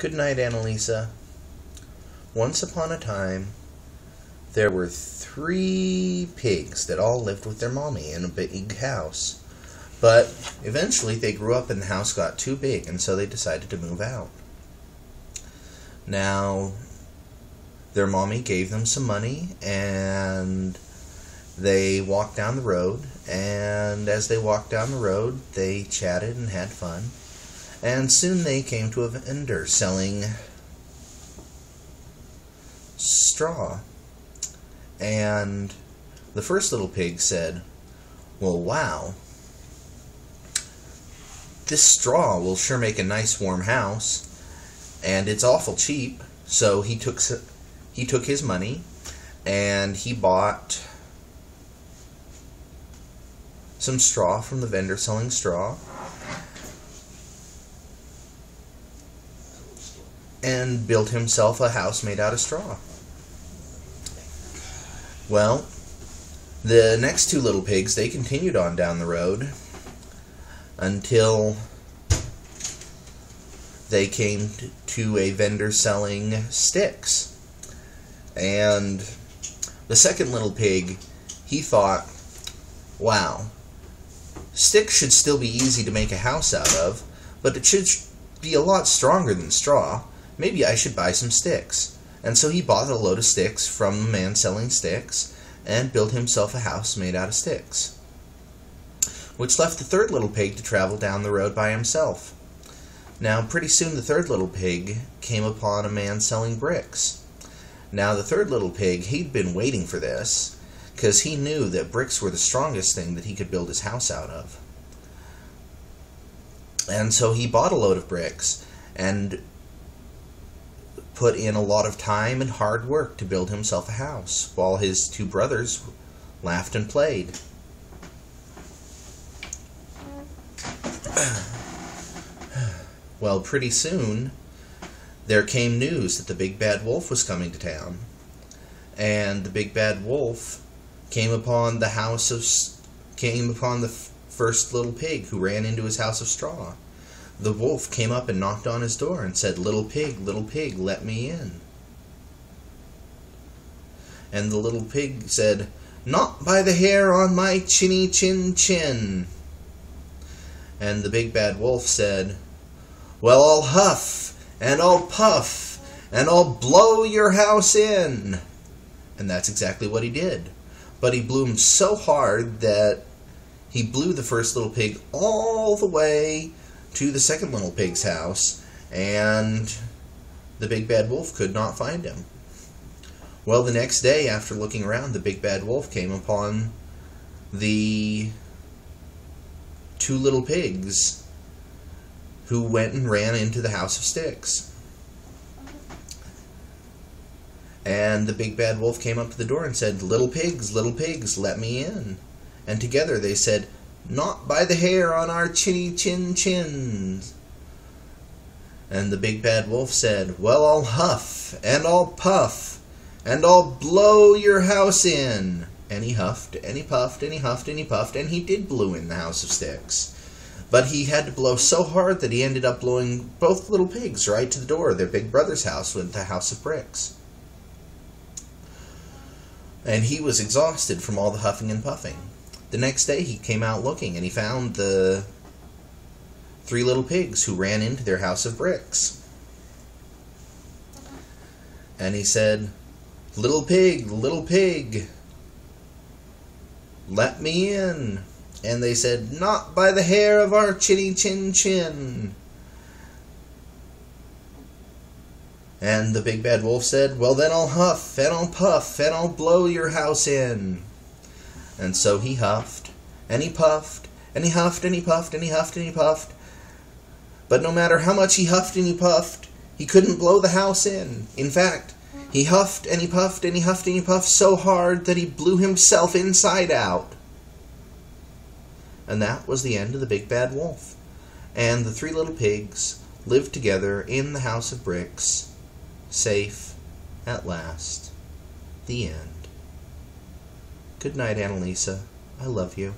Good night, Annalisa. Once upon a time, there were 3 pigs that all lived with their mommy in a big house. But eventually they grew up and the house got too big, and so they decided to move out. Now, their mommy gave them some money, and they walked down the road, and as they walked down the road, they chatted and had fun. And soon they came to a vendor selling straw. And the first little pig said, "Well, wow, this straw will sure make a nice warm house, and it's awful cheap." So he took his money and he bought some straw from the vendor selling straw, and built himself a house made out of straw. Well, the next 2 little pigs, they continued on down the road until they came to a vendor selling sticks. And the second little pig, he thought, wow, sticks should still be easy to make a house out of, but it should be a lot stronger than straw. Maybe I should buy some sticks. And so he bought a load of sticks from the man selling sticks and built himself a house made out of sticks, which left the third little pig to travel down the road by himself. Now, pretty soon the third little pig came upon a man selling bricks. Now, the third little pig, he'd been waiting for this, because he knew that bricks were the strongest thing that he could build his house out of. And so he bought a load of bricks and put in a lot of time and hard work to build himself a house, while his 2 brothers laughed and played. Well, pretty soon there came news that the big bad wolf was coming to town, and the big bad wolf came upon the first little pig who ran into his house of straw. The wolf came up and knocked on his door and said, little pig, let me in." And the little pig said, "Not by the hair on my chinny chin chin." And the big bad wolf said, "Well, I'll huff, and I'll puff, and I'll blow your house in." And that's exactly what he did. But he blew him so hard that he blew the first little pig all the way to the second little pig's house, and the big bad wolf could not find him. Well, the next day, after looking around, the big bad wolf came upon the 2 little pigs who went and ran into the house of sticks. And the big bad wolf came up to the door and said, little pigs, let me in." And together they said, "Not by the hair on our chinny chin chins." And the big bad wolf said, "Well, I'll huff, and I'll puff, and I'll blow your house in." And he huffed, and he puffed, and he huffed, and he puffed, and he did blow in the house of sticks. But he had to blow so hard that he ended up blowing both little pigs right to the door of their big brother's house with the house of bricks. And he was exhausted from all the huffing and puffing. The next day he came out looking, and he found the 3 little pigs who ran into their house of bricks. And he said, little pig, let me in." And they said, "Not by the hair of our chinny chin chin." And the big bad wolf said, "Well, then I'll huff, and I'll puff, and I'll blow your house in." And so he huffed, and he puffed, and he huffed, and he puffed, and he huffed, and he puffed. But no matter how much he huffed and he puffed, he couldn't blow the house in. In fact, he huffed, and he puffed, and he huffed, and he puffed so hard that he blew himself inside out. And that was the end of the big bad wolf. And the 3 little pigs lived together in the house of bricks, safe at last. The end. Good night, Annalisa. I love you.